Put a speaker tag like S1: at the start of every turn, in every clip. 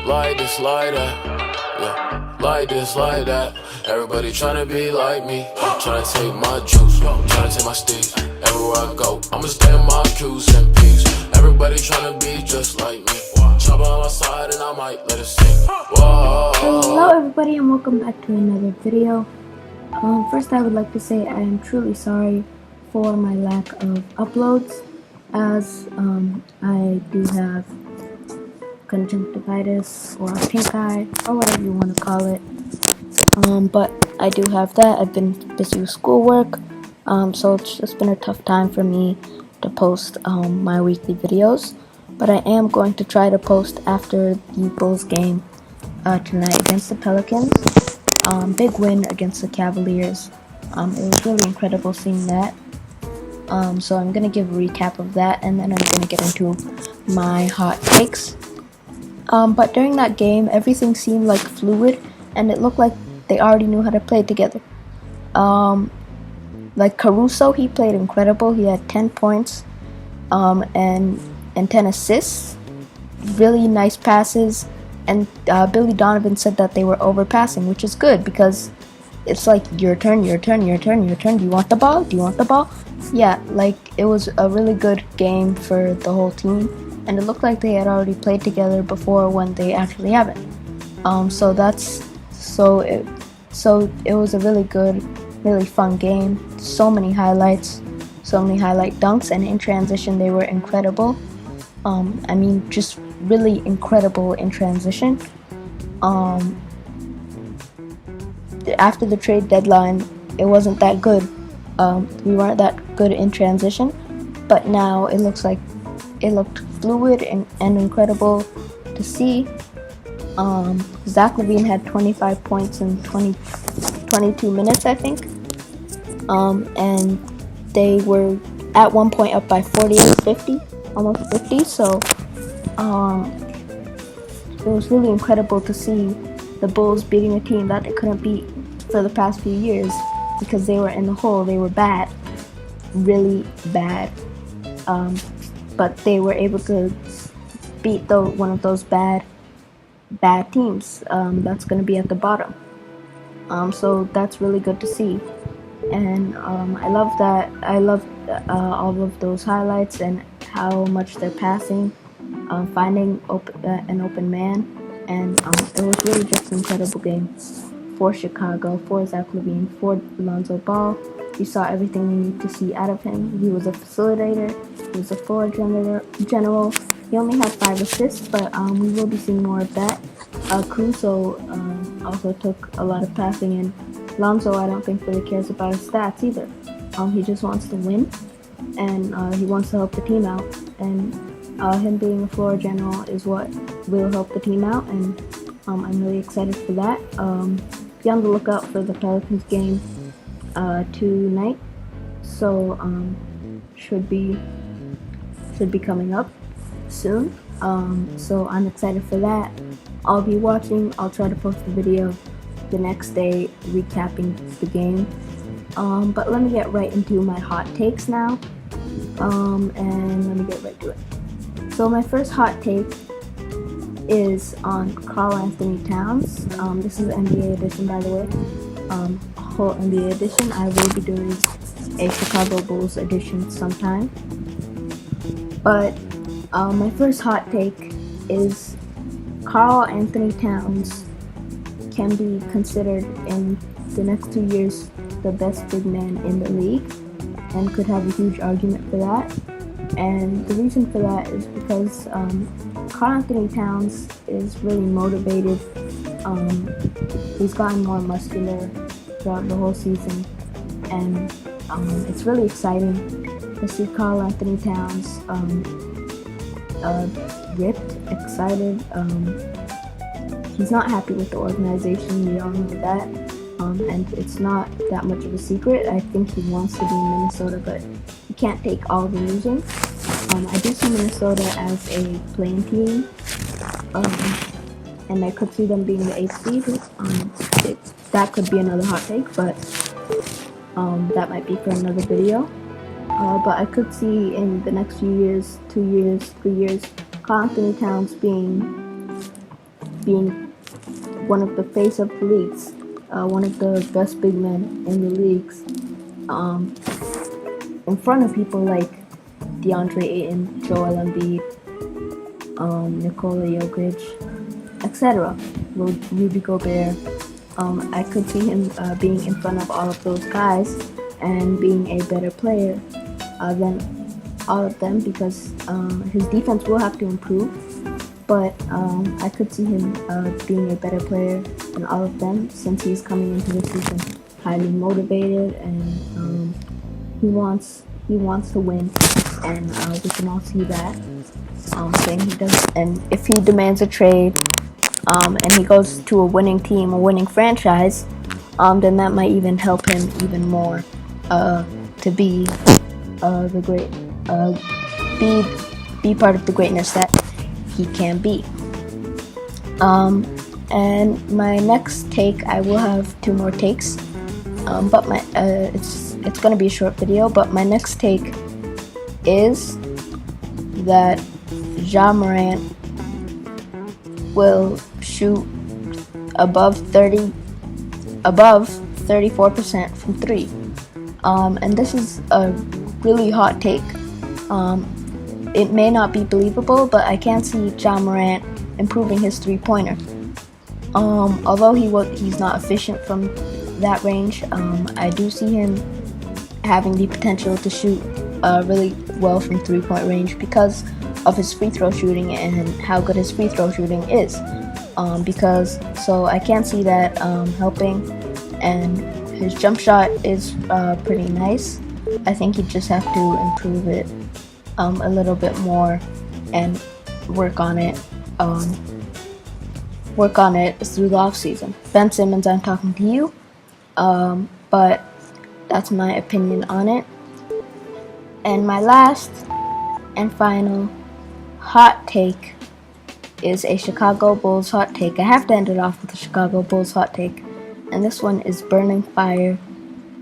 S1: Like this, like that. Yeah, like this, like that. Everybody tryna be like me. Tryna take my juice, tryna take my steez. Everywhere I go, I'ma stay in my Q's and P's. Everybody tryna be just like me. Chop on my side and I might let it sing. Whoa.
S2: Hello everybody and welcome back to another video. First I would like to say I am truly sorry for my lack of uploads, as I do have conjunctivitis or pink eye or whatever you want to call it. But I do have that. I've been busy with schoolwork, so it's just been a tough time for me to post my weekly videos. But I am going to try to post after the Bulls game tonight against the Pelicans. Big win against the Cavaliers. It was really incredible seeing that. So I'm going to give a recap of that, and then I'm going to get into my hot takes. But during that game, everything seemed like fluid, and it looked like they already knew how to play together. Like Caruso, he played incredible. He had 10 points and 10 assists. Really nice passes. And Billy Donovan said that they were overpassing, which is good because it's like your turn, your turn, your turn, your turn. Do you want the ball? Do you want the ball? Yeah, like it was a really good game for the whole team, and it looked like they had already played together before when they actually haven't. So it was a really good, really fun game. So many highlights, so many highlight dunks, and in transition they were incredible. I mean, just really incredible in transition. After the trade deadline, it wasn't that good. We weren't that good in transition, but now it looks like it looked fluid and incredible to see. Zach LaVine had 25 points in 22 minutes, I think. And they were at one point up by 48-50, almost 50. So it was really incredible to see the Bulls beating a team that they couldn't beat for the past few years because they were in the hole. They were bad, really bad. But they were able to beat one of those bad teams that's going to be at the bottom. So that's really good to see. And I love that. I love all of those highlights and how much they're passing, finding an open man, and it was really just an incredible game for Chicago, for Zach LaVine, for Lonzo Ball. You saw everything you need to see out of him. He was a facilitator. He was a floor general. He only had 5 assists, but we will be seeing more of that. Caruso also took a lot of passing, and Lonzo, I don't think really cares about his stats either. He just wants to win, and he wants to help the team out. And him being a floor general is what will help the team out, and I'm really excited for that. Be on the lookout for the Pelicans game tonight, so should be coming up soon. So I'm excited for that. I'll be watching. I'll try to post the video the next day recapping the game. But let me get right into my hot takes now. And let me get right to it. So my first hot take is on Karl Anthony Towns. This is NBA edition, by the way. Whole NBA edition. I will be doing a Chicago Bulls edition sometime. But my first hot take is Karl Anthony Towns can be considered in the next 2 years the best big man in the league, and could have a huge argument for that. And the reason for that is because Karl Anthony Towns is really motivated. He's gotten more muscular throughout the whole season, and it's really exciting to see Karl Anthony Towns ripped, excited. He's not happy with the organization, we all know that, and it's not that much of a secret. I think he wants to be in Minnesota, but he can't take all the losing. I do see Minnesota as a playing team, and I could see them being the 8th seed. That could be another hot take, but that might be for another video. But I could see in the next few years, 2 years, 3 years, Karl Anthony Towns being being one of the face of the leagues, one of the best big men in the leagues, in front of people like DeAndre Ayton, Joel Embiid, Nikola Jokic, etc. Rudy Gobert. I could see him being in front of all of those guys and being a better player than all of them because his defense will have to improve. But I could see him being a better player than all of them since he's coming into the season highly motivated and he wants to win, and we can all see that. Saying he does, and if he demands a trade, and he goes to a winning team, a winning franchise, then that might even help him even more to be the great, be part of the greatness that he can be. And my next take, I will have 2 more takes, but it's gonna be a short video. But my next take is that Ja Morant will shoot above 34% from 3. And this is a really hot take. It may not be believable, but I can see Ja Morant improving his 3-pointer. Although he's not efficient from that range, I do see him having the potential to shoot really well from 3-point range because of his free throw shooting and how good his free throw shooting is. So I can see that helping, and his jump shot is pretty nice. I think you just have to improve it a little bit more and work on it through the off season. Ben Simmons, I'm talking to you, but that's my opinion on it. And my last and final hot take is a Chicago Bulls hot take. I have to end it off with a Chicago Bulls hot take, and this one is burning fire.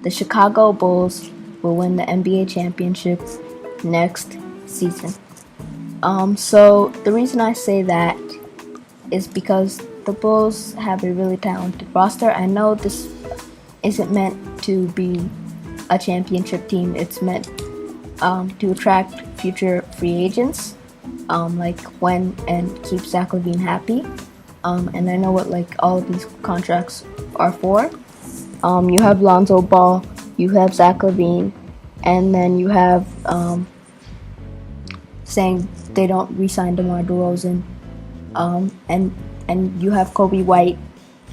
S2: The Chicago Bulls will win the NBA championship next season. So the reason I say that is because the Bulls have a really talented roster. I know this isn't meant to be a championship team. It's meant to attract future free agents, like when and keep Zach LaVine happy. And I know what all of these contracts are for. You have Lonzo Ball, you have Zach LaVine, and then you have saying they don't re-sign DeMar DeRozan, and you have Kobe White,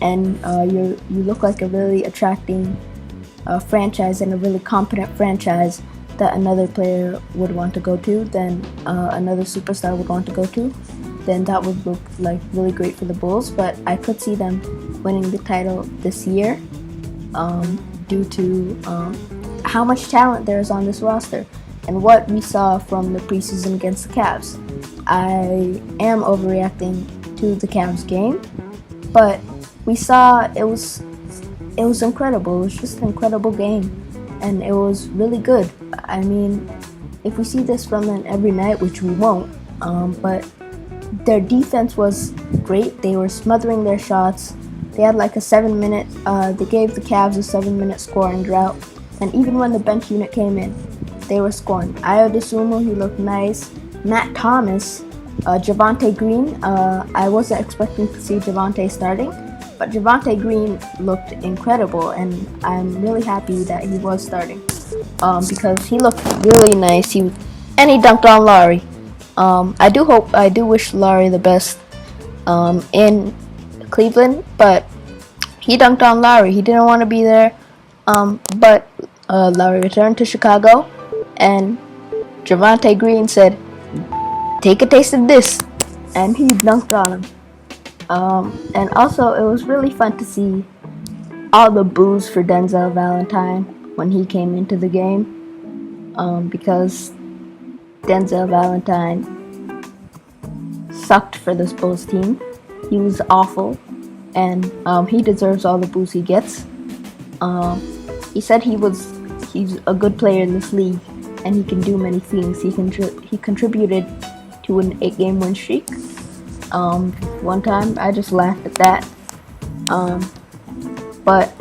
S2: and you look like a really attracting franchise and a really competent franchise that another player would want to go to, then another superstar would want to go to, then that would look like really great for the Bulls. But I could see them winning the title this year due to how much talent there is on this roster and what we saw from the preseason against the Cavs. I am overreacting to the Cavs game, but we saw it was incredible. It was just an incredible game, and it was really good. I mean, if we see this from them every night, which we won't, but their defense was great. They were smothering their shots. They had like a 7-minute, they gave the Cavs a 7-minute scoring drought, and even when the bench unit came in, they were scoring. Ayo Dosunmu, he looked nice. Matt Thomas, Javonte Green, I wasn't expecting to see Javonte starting, but Javonte Green looked incredible, and I'm really happy that he was starting because he looked really nice. He dunked on Larry. I do wish Larry the best in Cleveland, but he dunked on Larry. He didn't want to be there, but Larry returned to Chicago, and Javonte Green said, "Take a taste of this," and he dunked on him. And also, it was really fun to see all the boos for Denzel Valentine when he came into the game, because Denzel Valentine sucked for this Bulls team. He was awful, and he deserves all the boos he gets. He said he's a good player in this league, and he can do many things. He contributed to an 8-game win streak. One time I just laughed at that. But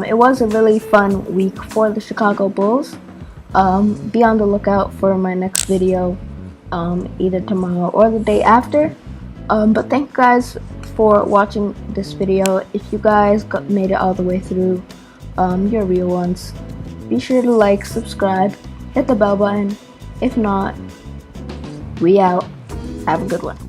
S2: it was a really fun week for the Chicago Bulls. Be on the lookout for my next video, either tomorrow or the day after. But thank you guys for watching this video. If you guys made it all the way through, you're real ones. Be sure to like, subscribe, hit the bell button. If not, we out. Have a good one.